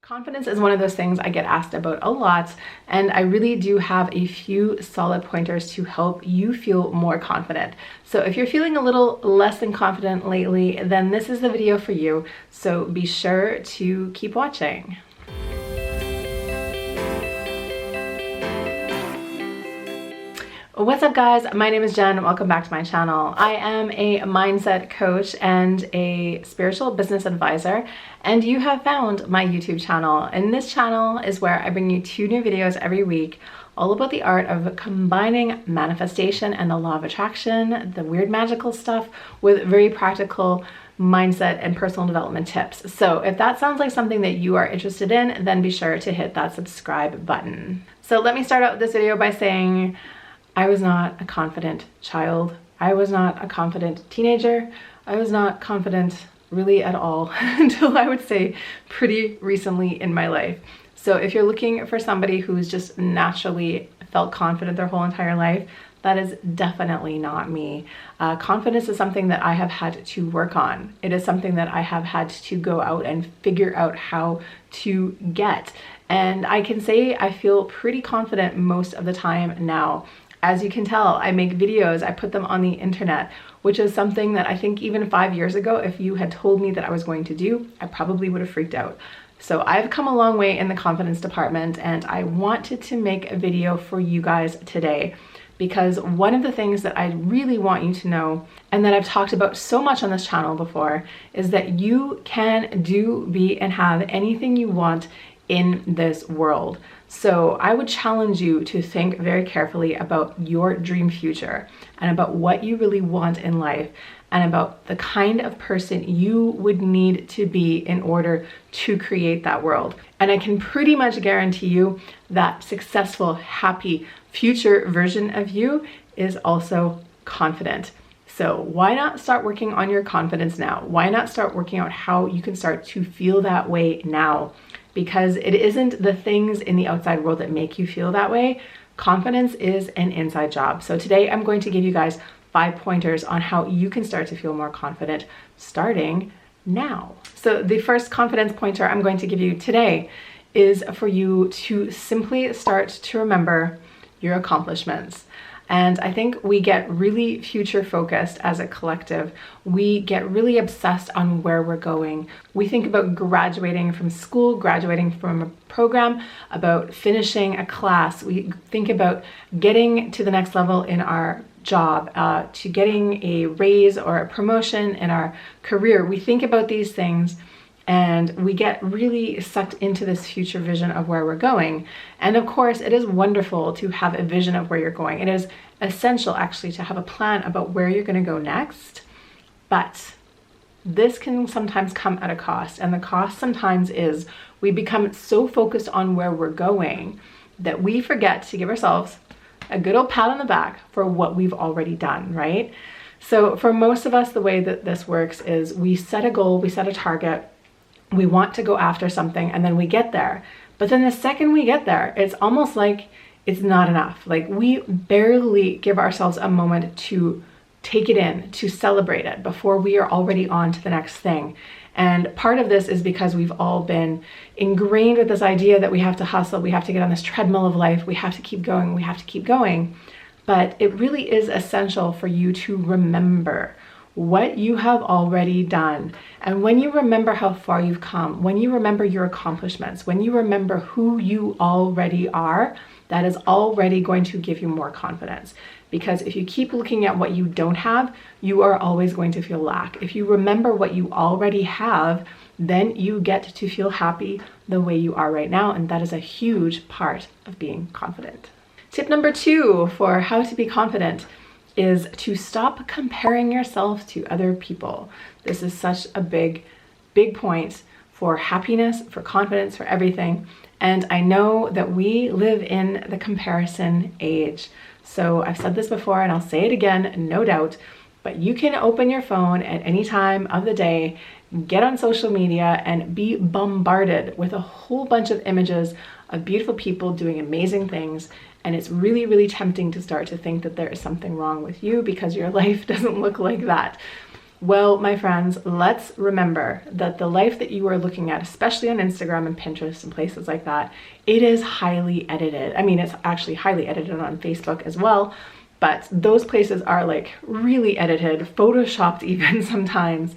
Confidence is one of those things I get asked about a lot, and I really do have a few solid pointers to help you feel more confident. So if you're feeling a little less than confident lately, then this is the video for you. So be sure to keep watching. What's up guys, my name is Jen and welcome back to my channel. I am a mindset coach and a spiritual business advisor, and you have found my YouTube channel. And this channel is where I bring you 2 new videos every week, all about the art of combining manifestation and the law of attraction, the weird magical stuff, with very practical mindset and personal development tips. So if that sounds like something that you are interested in, then be sure to hit that subscribe button. So let me start out this video by saying, I was not a confident child. I was not a confident teenager. I was not confident really at all until I would say pretty recently in my life. So if you're looking for somebody who's just naturally felt confident their whole entire life, that is definitely not me. Confidence is something that I have had to work on. It is something that I have had to go out and figure out how to get. And I can say I feel pretty confident most of the time now. As you can tell, I make videos, I put them on the internet, which is something that I think even 5 years ago, if you had told me that I was going to do, I probably would have freaked out. So I've come a long way in the confidence department, and I wanted to make a video for you guys today because one of the things that I really want you to know, and that I've talked about so much on this channel before, is that you can do, be, and have anything you want in this world. So I would challenge you to think very carefully about your dream future and about what you really want in life and about the kind of person you would need to be in order to create that world. And I can pretty much guarantee you that successful, happy future version of you is also confident. So why not start working on your confidence now? Why not start working out how you can start to feel that way now? Because it isn't the things in the outside world that make you feel that way. Confidence is an inside job. So today I'm going to give you guys 5 pointers on how you can start to feel more confident starting now. So the first confidence pointer I'm going to give you today is for you to simply start to remember your accomplishments. And I think we get really future focused as a collective. We get really obsessed on where we're going. We think about graduating from school, graduating from a program, about finishing a class. We think about getting to the next level in our job, to getting a raise or a promotion in our career. We think about these things and we get really sucked into this future vision of where we're going. And of course, it is wonderful to have a vision of where you're going. It is essential actually to have a plan about where you're going to go next. But this can sometimes come at a cost. And the cost sometimes is we become so focused on where we're going that we forget to give ourselves a good old pat on the back for what we've already done, right? So for most of us, the way that this works is we set a goal, we set a target, we want to go after something, and then we get there. But then the second we get there, it's almost like it's not enough. Like we barely give ourselves a moment to take it in, to celebrate it before we are already on to the next thing. And part of this is because we've all been ingrained with this idea that we have to hustle, we have to get on this treadmill of life, we have to keep going, we have to keep going. But it really is essential for you to remember what you have already done. And when you remember how far you've come, when you remember your accomplishments, when you remember who you already are, that is already going to give you more confidence. Because if you keep looking at what you don't have, you are always going to feel lack. If you remember what you already have, then you get to feel happy the way you are right now. And that is a huge part of being confident. Tip number 2 for how to be confident is to stop comparing yourself to other people. This is such a big point for happiness, for confidence, for everything. And I know that we live in the comparison age. So I've said this before and I'll say it again, no doubt, but you can open your phone at any time of the day, get on social media and be bombarded with a whole bunch of images of beautiful people doing amazing things. And it's really, really tempting to start to think that there is something wrong with you because your life doesn't look like that. Well, my friends, let's remember that the life that you are looking at, especially on Instagram and Pinterest and places like that, it is highly edited. I mean, it's actually highly edited on Facebook as well, but those places are like really edited, photoshopped even sometimes.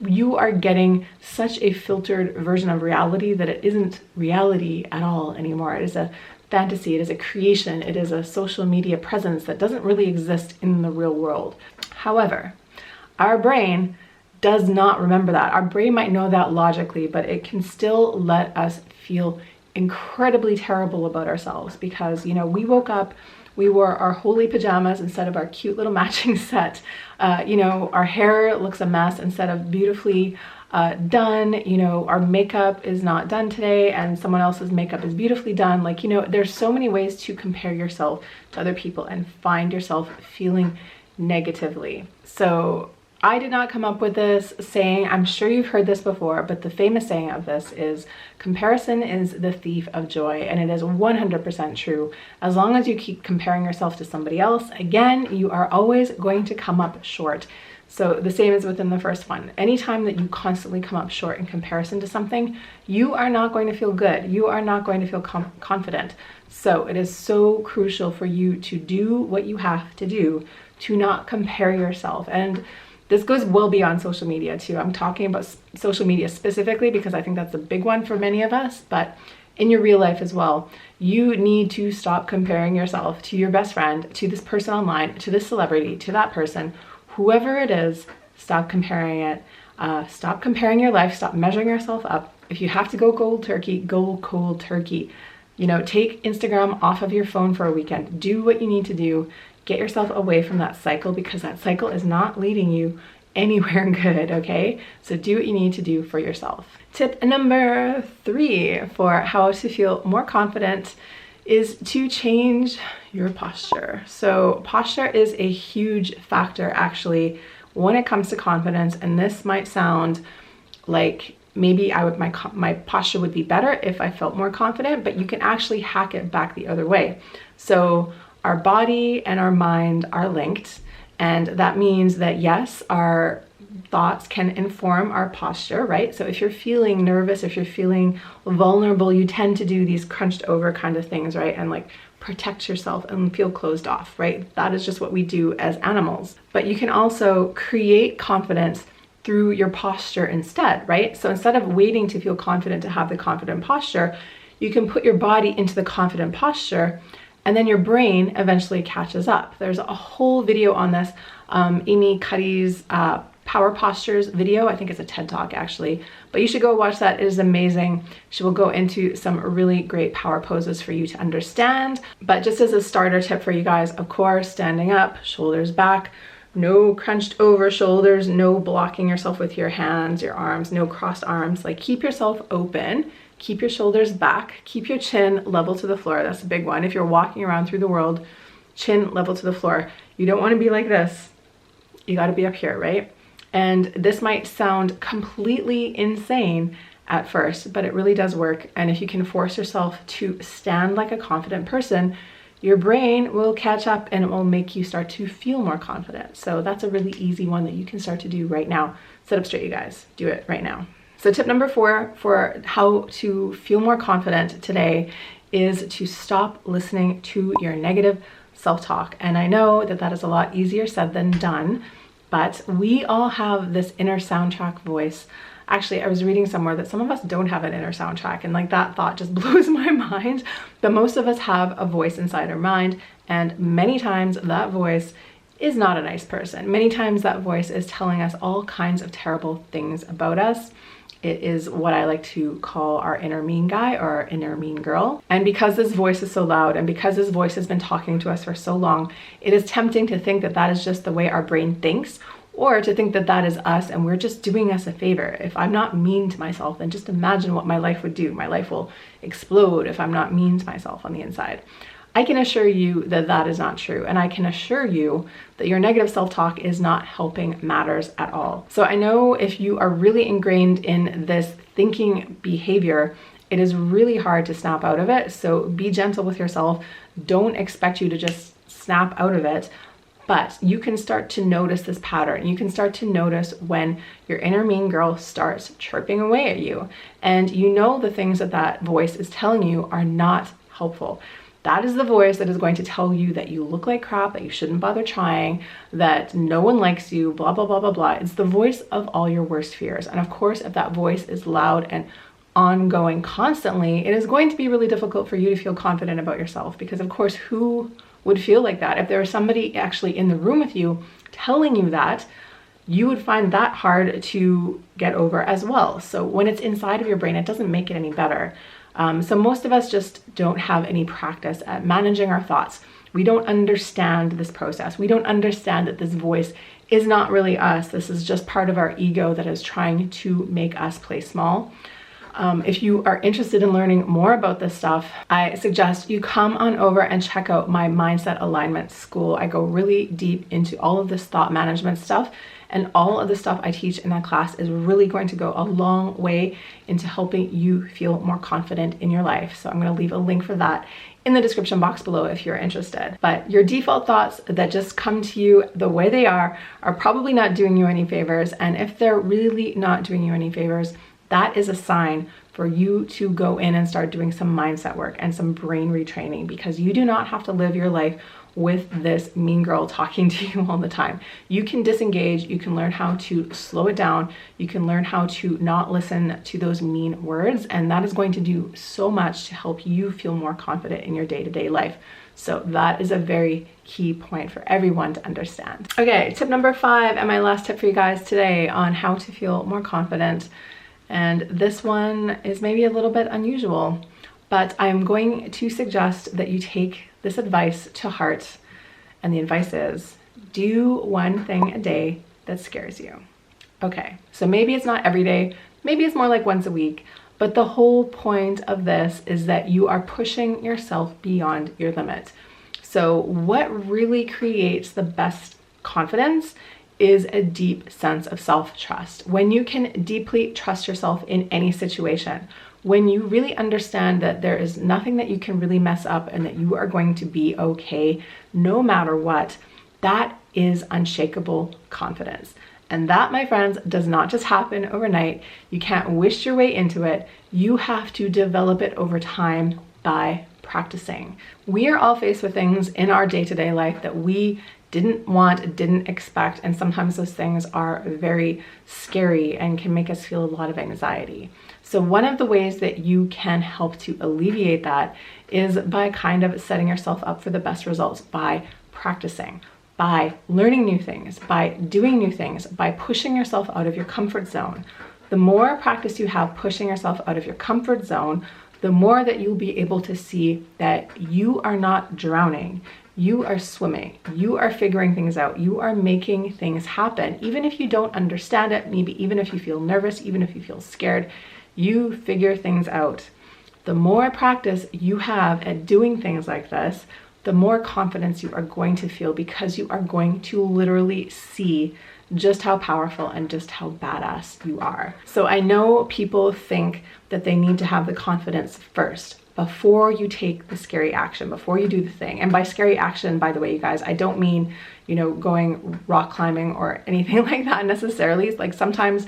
You are getting such a filtered version of reality that it isn't reality at all anymore. It is a fantasy, it is a creation, it is a social media presence that doesn't really exist in the real world. However, our brain does not remember that. Our brain might know that logically, but it can still let us feel incredibly terrible about ourselves because, you know, we woke up, we wore our holy pajamas instead of our cute little matching set. You know, our hair looks a mess instead of beautifully done. You know, our makeup is not done today and someone else's makeup is beautifully done. Like, you know, there's so many ways to compare yourself to other people and find yourself feeling negatively. So I did not come up with this saying. I'm sure you've heard this before, but the famous saying of this is comparison is the thief of joy. And it is 100% true. As long as you keep comparing yourself to somebody else, again, you are always going to come up short. So the same is within the first one. Anytime that you constantly come up short in comparison to something, you are not going to feel good. You are not going to feel confident. So it is so crucial for you to do what you have to do to not compare yourself. And this goes well beyond social media too. I'm talking about social media specifically because I think that's a big one for many of us, but in your real life as well, you need to stop comparing yourself to your best friend, to this person online, to this celebrity, to that person, whoever it is. Stop comparing it. Stop comparing your life. Stop measuring yourself up. If you have to go cold turkey, go cold turkey. You know, take Instagram off of your phone for a weekend. Do what you need to do. Get yourself away from that cycle because that cycle is not leading you anywhere good, okay? So do what you need to do for yourself. Tip number 3 for how to feel more confident is to change your posture. So posture is a huge factor actually when it comes to confidence, and this might sound like maybe my posture would be better if I felt more confident, but you can actually hack it back the other way. So our body and our mind are linked, and that means that yes, our thoughts can inform our posture, right? So if you're feeling nervous, if you're feeling vulnerable, you tend to do these crunched over kind of things, right? And like protect yourself and feel closed off, right? That is just what we do as animals. But you can also create confidence through your posture instead, right? So instead of waiting to feel confident to have the confident posture, you can put your body into the confident posture, and then your brain eventually catches up. There's a whole video on this, Amy Cuddy's Power Postures video. I think it's a TED Talk actually, but you should go watch that. It is amazing. She will go into some really great power poses for you to understand. But just as a starter tip for you guys, of course, standing up, shoulders back, no crunched over shoulders, no blocking yourself with your hands, your arms, no crossed arms. Like keep yourself open. Keep your shoulders back, keep your chin level to the floor. That's a big one. If you're walking around through the world, chin level to the floor. You don't want to be like this. You got to be up here, right? And this might sound completely insane at first, but it really does work. And if you can force yourself to stand like a confident person, your brain will catch up and it will make you start to feel more confident. So that's a really easy one that you can start to do right now. Sit up straight, you guys. Do it right now. So tip number 4 for how to feel more confident today is to stop listening to your negative self-talk. And I know that that is a lot easier said than done, but we all have this inner soundtrack voice. Actually, I was reading somewhere that some of us don't have an inner soundtrack, and like that thought just blows my mind. But most of us have a voice inside our mind, and many times that voice is not a nice person. Many times that voice is telling us all kinds of terrible things about us. It is what I like to call our inner mean guy or our inner mean girl. And because this voice is so loud and because this voice has been talking to us for so long, it is tempting to think that that is just the way our brain thinks, or to think that that is us and we're just doing us a favor. If I'm not mean to myself, then just imagine what my life would do. My life will explode if I'm not mean to myself on the inside. I can assure you that that is not true. And I can assure you that your negative self-talk is not helping matters at all. So I know if you are really ingrained in this thinking behavior, it is really hard to snap out of it. So be gentle with yourself. Don't expect you to just snap out of it. But you can start to notice this pattern. You can start to notice when your inner mean girl starts chirping away at you, and you know the things that that voice is telling you are not helpful. That is the voice that is going to tell you that you look like crap, that you shouldn't bother trying, that no one likes you, blah, blah, blah, blah, blah. It's the voice of all your worst fears. And of course, if that voice is loud and ongoing constantly, it is going to be really difficult for you to feel confident about yourself, because of course, who would feel like that? If there was somebody actually in the room with you telling you that, you would find that hard to get over as well. So when it's inside of your brain, it doesn't make it any better. So most of us just don't have any practice at managing our thoughts. We don't understand this process. We don't understand that this voice is not really us. This is just part of our ego that is trying to make us play small. If you are interested in learning more about this stuff, I suggest you come on over and check out my Mindset Alignment School. I go really deep into all of this thought management stuff, and all of the stuff I teach in that class is really going to go a long way into helping you feel more confident in your life. So I'm going to leave a link for that in the description box below if you're interested. But your default thoughts that just come to you the way they are probably not doing you any favors. And if they're really not doing you any favors, that is a sign for you to go in and start doing some mindset work and some brain retraining, because you do not have to live your life with this mean girl talking to you all the time. You can disengage, you can learn how to slow it down, you can learn how to not listen to those mean words, and that is going to do so much to help you feel more confident in your day-to-day life. So that is a very key point for everyone to understand. Okay, tip number 5, and my last tip for you guys today on how to feel more confident. And this one is maybe a little bit unusual, but I'm going to suggest that you take this advice to heart. And the advice is, do one thing a day that scares you. Okay, so maybe it's not every day, maybe it's more like once a week, but the whole point of this is that you are pushing yourself beyond your limit. So what really creates the best confidence is a deep sense of self-trust. When you can deeply trust yourself in any situation, when you really understand that there is nothing that you can really mess up and that you are going to be okay no matter what, that is unshakable confidence. And that, my friends, does not just happen overnight. You can't wish your way into it. You have to develop it over time by practicing. We are all faced with things in our day-to-day life that we didn't want, didn't expect, and sometimes those things are very scary and can make us feel a lot of anxiety. So one of the ways that you can help to alleviate that is by kind of setting yourself up for the best results, by practicing, by learning new things, by doing new things, by pushing yourself out of your comfort zone. The more practice you have pushing yourself out of your comfort zone, the more that you'll be able to see that you are not drowning. You are swimming, you are figuring things out, you are making things happen. Even if you don't understand it, maybe even if you feel nervous, even if you feel scared, you figure things out. The more practice you have at doing things like this, the more confidence you are going to feel, because you are going to literally see just how powerful and just how badass you are. So I know people think that they need to have the confidence first before you take the scary action, before you do the thing. And by scary action, by the way, you guys, I don't mean, going rock climbing or anything like that necessarily. It's like sometimes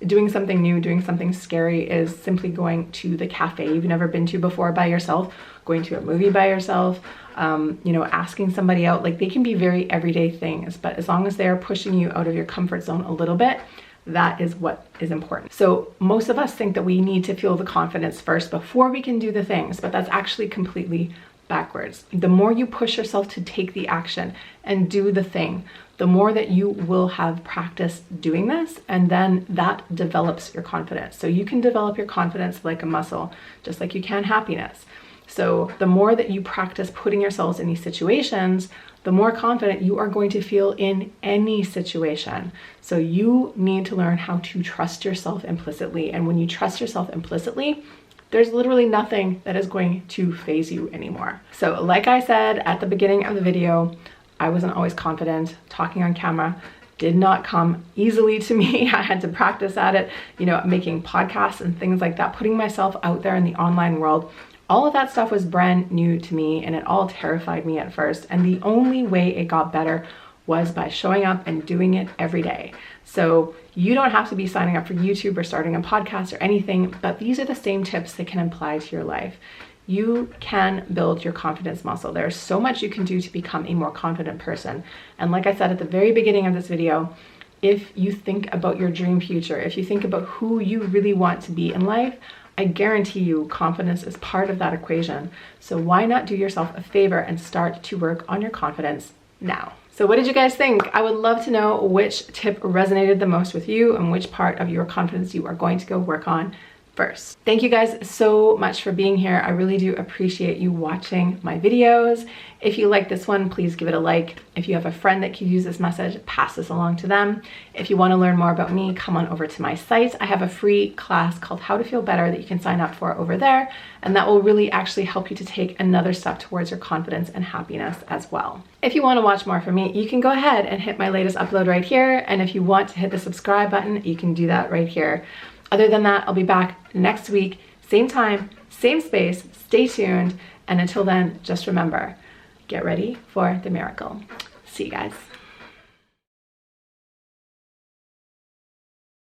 doing something new, doing something scary is simply going to the cafe you've never been to before by yourself, going to a movie by yourself, asking somebody out. Like, they can be very everyday things, but as long as they are pushing you out of your comfort zone a little bit, that is what is important. So most of us think that we need to feel the confidence first before we can do the things, but that's actually completely backwards. The more you push yourself to take the action and do the thing, the more that you will have practice doing this, and then that develops your confidence. So you can develop your confidence like a muscle, just like you can happiness. So the more that you practice putting yourselves in these situations, the more confident you are going to feel in any situation. So you need to learn how to trust yourself implicitly. And when you trust yourself implicitly, there's literally nothing that is going to faze you anymore. So like I said at the beginning of the video, I wasn't always confident. Talking on camera did not come easily to me. I had to practice at it, making podcasts and things like that, putting myself out there in the online world. All of that stuff was brand new to me, and it all terrified me at first. And the only way it got better was by showing up and doing it every day. So you don't have to be signing up for YouTube or starting a podcast or anything, but these are the same tips that can apply to your life. You can build your confidence muscle. There's so much you can do to become a more confident person. And like I said at the very beginning of this video, if you think about your dream future, if you think about who you really want to be in life, I guarantee you confidence is part of that equation. So why not do yourself a favor and start to work on your confidence now? So what did you guys think? I would love to know which tip resonated the most with you and which part of your confidence you are going to go work on first. Thank you guys so much for being here. I really do appreciate you watching my videos. If you like this one, please give it a like. If you have a friend that could use this message, pass this along to them. If you want to learn more about me, come on over to my site. I have a free class called How to Feel Better that you can sign up for over there, and that will really actually help you to take another step towards your confidence and happiness as well. If you want to watch more from me, you can go ahead and hit my latest upload right here, and if you want to hit the subscribe button, you can do that right here. Other than that, I'll be back next week, same time, same space. Stay tuned. And until then, just remember, get ready for the miracle. See you guys.